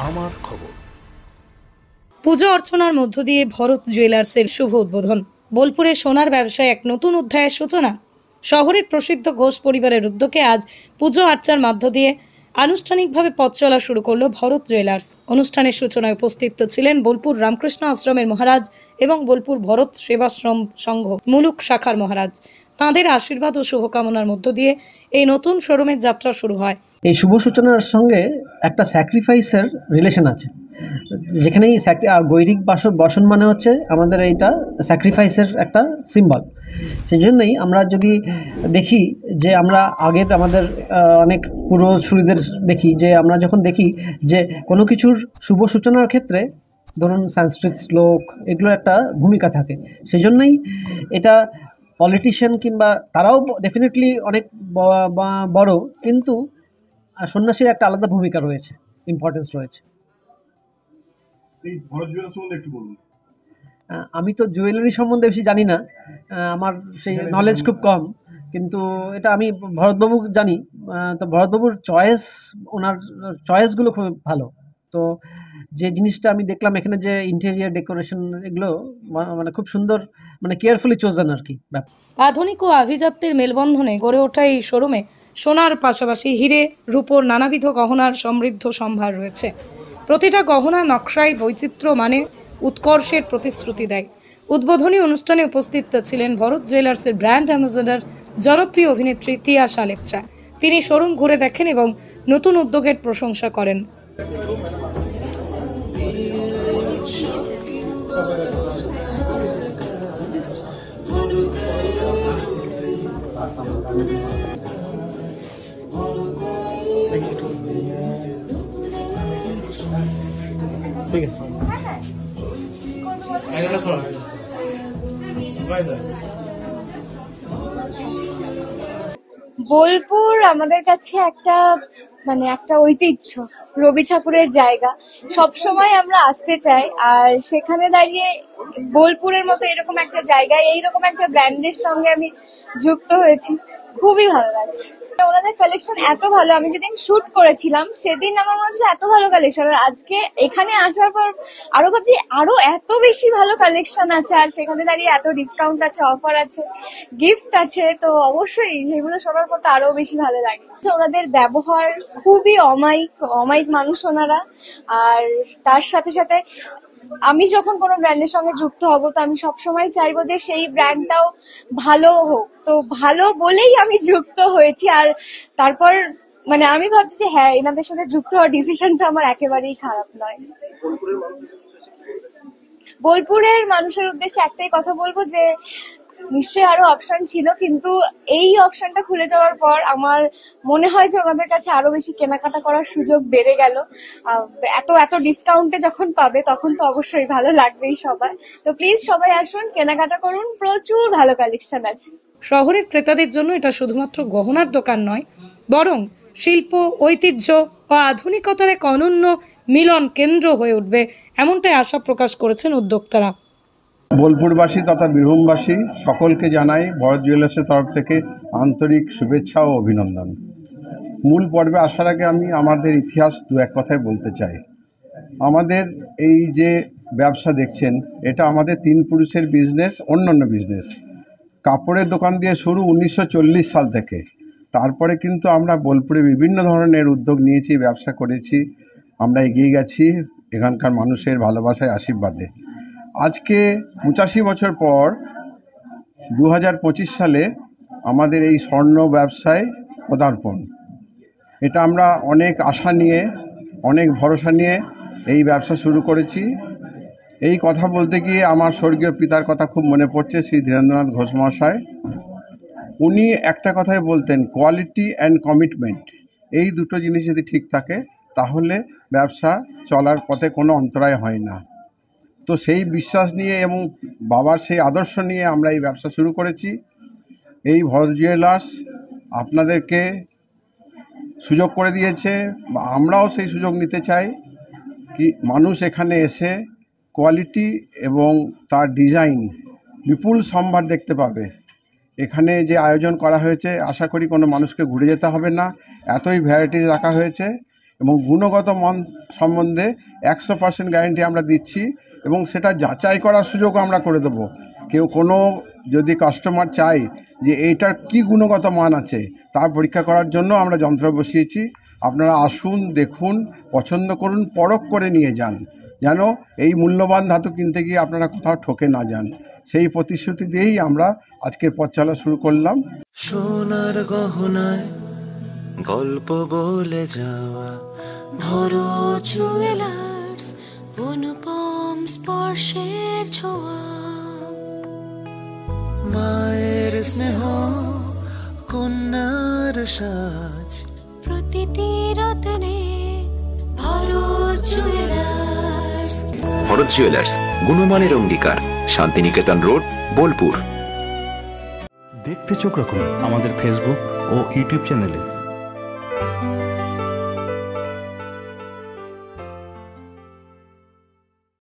আমার খবর। পুজো অর্চনার মধ্য দিয়ে ভরত জুয়েলার্সের শুভ উদ্বোধন। বোলপুরে সোনার ব্যবসায় এক নতুন অধ্যায়ের সূচনা। শহরের প্রসিদ্ধ ঘোষ পরিবারের উদ্যোগে আজ পুজো আর্চার মধ্য দিয়ে আনুষ্ঠানিকভাবে পথ চলা শুরু করলো ভরত জুয়েলার্স। অনুষ্ঠানের সূচনায় উপস্থিত ছিলেন বোলপুর রামকৃষ্ণ আশ্রমের মহারাজ এবং বোলপুর ভরত সেবাশ্রম সংঘ মুলুক শাখার মহারাজ। তাঁদের আশীর্বাদ ও শুভকামনার মধ্য দিয়ে এই নতুন শোরুমের যাত্রা শুরু হয়। এই শুভ সূচনার সঙ্গে একটা স্যাক্রিফাইসের রিলেশন আছে, যেখানেই আর গৈরিক বসন মানে হচ্ছে আমাদের এইটা স্যাক্রিফাইসের একটা সিম্বল। সেই জন্যই আমরা যদি দেখি যে আমরা আগের আমাদের অনেক পূর্বসূরীদের দেখি যে আমরা যখন দেখি যে কোনো কিছুর শুভ সূচনার ক্ষেত্রে ধরুন সংস্কৃত শ্লোক এগুলোর একটা ভূমিকা থাকে। সেই জন্যই এটা পলিটিশিয়ান কিংবা তারাও ডেফিনেটলি অনেক বড়, কিন্তু সন্ন্যাসীর একটা আলাদা ভূমিকা রয়েছে, ইম্পর্টেন্স রয়েছে। আমি তো জুয়েলারি সম্বন্ধে বেশি জানি না, আমার সেই নলেজ খুব কম, কিন্তু এটা আমি ভরতবাবু জানি। তো ভরতবাবুর ওনার চয়েসগুলো খুব ভালো। তো যে জিনিসটা আমি দেখলাম এখানে, যে ইন্টেরিয়ার ডেকোরেশন, এগুলো মানে খুব সুন্দর, মানে কেয়ারফুলি চোজেন আর কি। আধুনিক ও আভিজাত্যের মেলবন্ধনে গড়ে ওঠা এই শোরুমে সোনার পাশাপাশি হিরে, রূপোর নানাবিধ গহনার সমৃদ্ধ সম্ভার রয়েছে। প্রতিটা গহনা নকশায় বৈচিত্র্য মানে উৎকর্ষের প্রতিশ্রুতি দেয়। উদ্বোধনী অনুষ্ঠানে উপস্থিত ছিলেন ভরত জুয়েলার্সের ব্র্যান্ড অ্যাম্বাসেডর জনপ্রিয় অভিনেত্রী তিয়াশা লেপচা। তিনি শোরুম ঘুরে দেখেন এবং নতুন উদ্যোগের প্রশংসা করেন। ঠিক আছে। বোলপুর আমাদের কাছে একটা একটা ঐতিহ্য, রবি ঠাকুরের জায়গা। সবসময় আমরা আসতে চাই, আর সেখানে দাঁড়িয়ে বোলপুরের মতো এরকম একটা জায়গায় এইরকম একটা ব্র্যান্ডের সঙ্গে আমি যুক্ত হয়েছি, খুবই ভালো লাগছে। ওনাদের কালেকশন এত ভালো, আমি যেদিন শুট করেছিলাম সেদিন আমার মনে হচ্ছিল এত ভালো কালেকশন, আর আজকে এখানে আসার পর আরো ভাবছি আরো এত বেশি ভালো কালেকশন আছে, আর সেখানে দাঁড়িয়ে এত ডিসকাউন্ট আছে, অফার আছে, গিফট আছে, তো অবশ্যই সেগুলো শোনার পর তো আরো বেশি ভালো লাগে। ওনাদের ব্যবহার খুবই অমায়িক মানুষ ওনারা। আর তার সাথে সাথে আমি যখন কোনো ব্র্যান্ডের সঙ্গে যুক্ত হব, তো আমি সবসময় চাইবো যে সেই ব্র্যান্ডটাও ভালো হোক। তো ভালো বলেই আমি যুক্ত হয়েছি। আর তারপর আমি ভাবছি যে হ্যাঁ, এনাদের সাথে যুক্ত হওয়ার ডিসিশনটা আমার একেবারেই খারাপ নয়। বোলপুরের মানুষের উদ্দেশ্যে একটাই কথা বলবো যে নিশ্চয়ই আরো অপশন ছিল, কিন্তু এই অপশনটা খুলে যাওয়ার পর আমার মনে হয় যে ওনাদের কাছে আরো বেশি কেনাকাটা করার সুযোগ বেড়ে গেল। এত এত ডিসকাউন্টে যখন পাবে তখন তো অবশ্যই ভালো লাগবেই সবার। তো প্লিজ সবাই আসুন, কেনাকাটা করুন, প্রচুর ভালো কালেকশন আছে। শহরের ক্রেতাদের জন্য এটা শুধুমাত্র গহনার দোকান নয়, বরং শিল্প, ঐতিহ্য ও আধুনিকতার এক অনন্য মিলন কেন্দ্র হয়ে উঠবে, এমনটাই আশা প্রকাশ করেছেন উদ্যোক্তারা। বোলপুরবাসী তথা বীরভূমবাসী সকলকে জানাই ভরত জুয়েলার্সের তরফ থেকে আন্তরিক শুভেচ্ছা ও অভিনন্দন। মূল পর্বে আসার আগে আমি আমাদের ইতিহাস দু এক কথায় বলতে চাই। আমাদের এই যে ব্যবসা দেখছেন, এটা আমাদের তিন পুরুষের বিজনেস, অন্যান্য বিজনেস। কাপড়ের দোকান দিয়ে শুরু 1940 সাল থেকে। তারপরে কিন্তু আমরা বোলপুরে বিভিন্ন ধরনের উদ্যোগ নিয়েছি, ব্যবসা করেছি, আমরা এগিয়ে গেছি এখানকার মানুষের ভালোবাসায়, আশীর্বাদে। আজকে 85 বছর পর 2025 সালে আমাদের এই স্বর্ণ ব্যবসায় পদার্পণ। এটা আমরা অনেক আশা নিয়ে, অনেক ভরসা নিয়ে এই ব্যবসা শুরু করেছি। এই কথা বলতে গিয়ে আমার স্বর্গীয় পিতার কথা খুব মনে পড়ছে, শ্রী ধীরেন্দ্রনাথ ঘোষ মহাশয়। উনি একটা কথাই বলতেন, কোয়ালিটি অ্যান্ড কমিটমেন্ট, এই দুটো জিনিস যদি ঠিক থাকে তাহলে ব্যবসা চলার পথে কোনো অন্তরায় হয় না। তো সেই বিশ্বাস নিয়ে এবং বাবার সেই আদর্শ নিয়ে আমরা এই ব্যবসা শুরু করেছি। এই ভরত জুয়েলার্স আপনাদেরকে সুযোগ করে দিয়েছে, বা আমরাও সেই সুযোগ নিতে চাই কি মানুষ এখানে এসে কোয়ালিটি এবং তার ডিজাইন বিপুল সম্ভার দেখতে পাবে। এখানে যে আয়োজন করা হয়েছে, আশা করি কোনো মানুষকে ঘুরে যেতে হবে না, এতই ভ্যারাইটিস রাখা হয়েছে এবং গুণগত মান সম্বন্ধে 100% গ্যারেন্টি আমরা দিচ্ছি এবং সেটা যাচাই করার সুযোগও আমরা করে দেবো। কেউ কোনো যদি কাস্টমার চায় যে এইটার কি গুণগত মান আছে তার পরীক্ষা করার জন্য আমরা যন্ত্র বসিয়েছি। আপনারা আসুন, দেখুন, পছন্দ করুন, পরখ করে নিয়ে যান, যেন এই মূল্যবান ধাতু কিনতে গিয়ে আপনারা কোথাও ঠকে না যান। সেই প্রতিশ্রুতি দিয়েই আমরা আজকের পথ চলা শুরু করলাম। সোনার গহনায় গল্প বলে যাওয়া ভরত জুয়েলার্স, অনুপম স্পর্শের ছোঁয়া, মায়ের স্নেহ, কন্যার সাজ, প্রতিটি রত্নে ভরত জুয়েলার্স। ভরত জুয়েলার্স, গুণমানের অঙ্গীকার, শান্তিনিকেতন রোড, বোলপুর। দেখতে চোখ রাখুন আমাদের ফেসবুক ও ইউটিউব চ্যানেলে।